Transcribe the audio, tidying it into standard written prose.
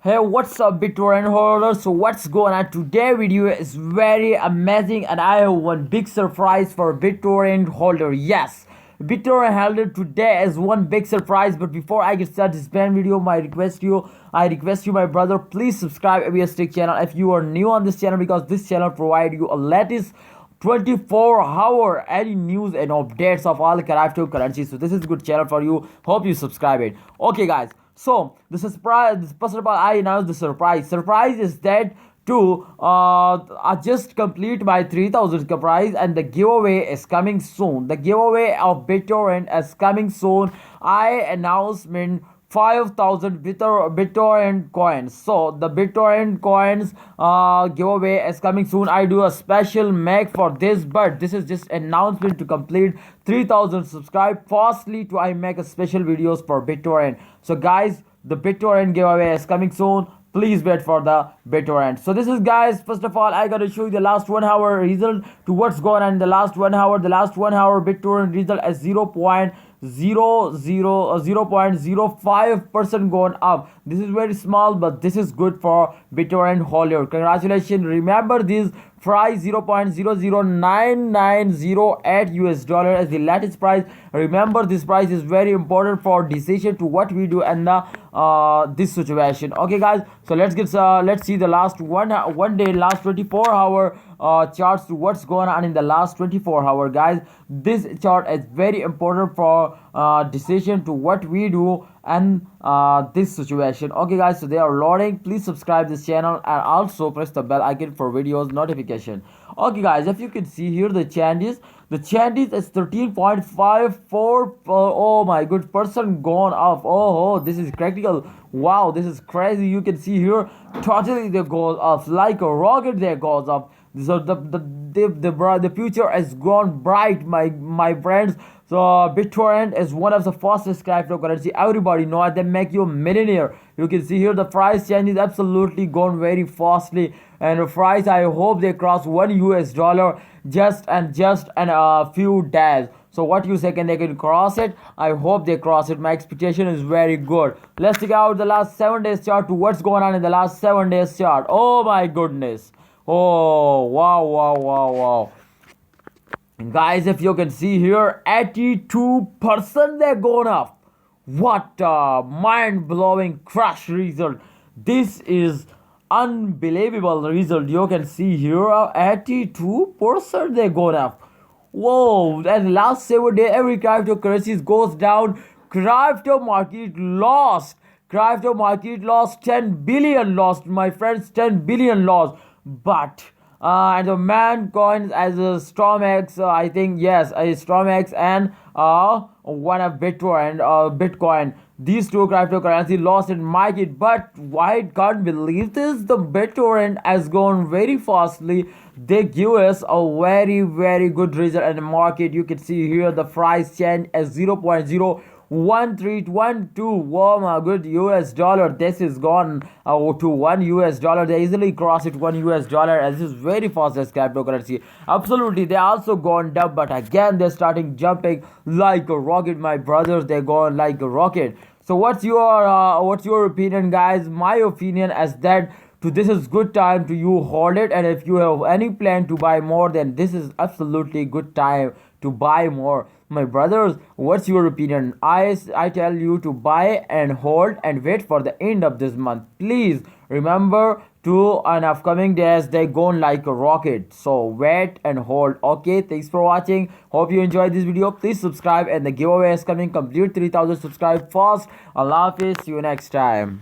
Hey, what's up, BitTorrent holders? So what's going on? Today video is very amazing, and I have one big surprise for BitTorrent holder. Yes, BitTorrent holder today is one big surprise. But before I get started this brand video, I request you, my brother, please subscribe ABS Tech channel if you are new on this channel, because this channel provide you a latest 24-hour any news and updates of all cryptocurrencies. So this is a good channel for you. Hope you subscribe it. Okay, guys. So the surprise, first of all, I announced the surprise. Surprise is that to I just complete my 3000 prize, and the giveaway is coming soon. The giveaway of BitTorrent is coming soon. I announcement 5,000 BitTorrent coins. So the BitTorrent coins giveaway is coming soon. I do a special make for this, but this is just announcement to complete 3000 subscribe. Firstly, to I make a special videos for BitTorrent. So guys, the BitTorrent giveaway is coming soon. Please wait for the BitTorrent. So this is, guys, first of all, I gotta show you the last 1 hour result to what's going on in the last 1 hour. The last 1 hour BitTorrent result is 0.05% going up. This is very small, but this is good for BitTorrent holder. Congratulations. Remember this price 0.009908 US dollar as the latest price. Remember, this price is very important for decision to what we do and the this situation. Okay, guys, so let's see the last one day, last 24-hour charts to what's going on in the last 24-hour, guys. This chart is very important for decision to what we do and this situation. Okay, guys, so they are loading. Please subscribe this channel and also press the bell icon for videos notification. Okay, guys, if you can see here the changes is 13.54. Oh my good, person gone off. Oh, this is critical. Wow, this is crazy. You can see here totally they goes off like a rocket. They goes off. So the future has gone bright, my friends. So BitTorrent is one of the fastest cryptocurrency. Everybody know it. They make you a millionaire. You can see here the price change is absolutely gone very fastly, and the price, I hope they cross $1 just in a few days. So what you say, can they can cross it? I hope they cross it. My expectation is very good. Let's check out the last 7 days chart to what's going on in the last 7 days chart. Oh my goodness. Oh, wow. Guys, if you can see here, 82% they're going up. What a mind-blowing crash result. This is unbelievable result. You can see here 82% they're going up. Whoa, and last 7 days every cryptocurrency goes down. Crypto market lost 10 billion lost, my friends, 10 billion lost. But and the man coins as a StormX, I think, yes, a StormX and one of Bitcoin. These two cryptocurrency lost in market. But I can't believe this. The BitTorrent has gone very fastly. They give us a very good result in the market. You can see here the price change as 0.01312. Oh my good, US dollar. This is gone to $1. They easily cross it $1, and this is very fast as cryptocurrency. Absolutely, they also gone down, but again they're starting jumping like a rocket, my brothers. They're going like a rocket. So what's your opinion, guys? My opinion is that this is good time to you hold it, and if you have any plan to buy more, then this is absolutely good time to buy more, my brothers. What's your opinion? I tell you to buy and hold and wait for the end of this month. Please remember to an upcoming days they gone like a rocket. So wait and hold. Okay, thanks for watching. Hope you enjoyed this video. Please subscribe, and the giveaway is coming. Complete 3000 subscribe fast. Allah Hafiz. See you next time.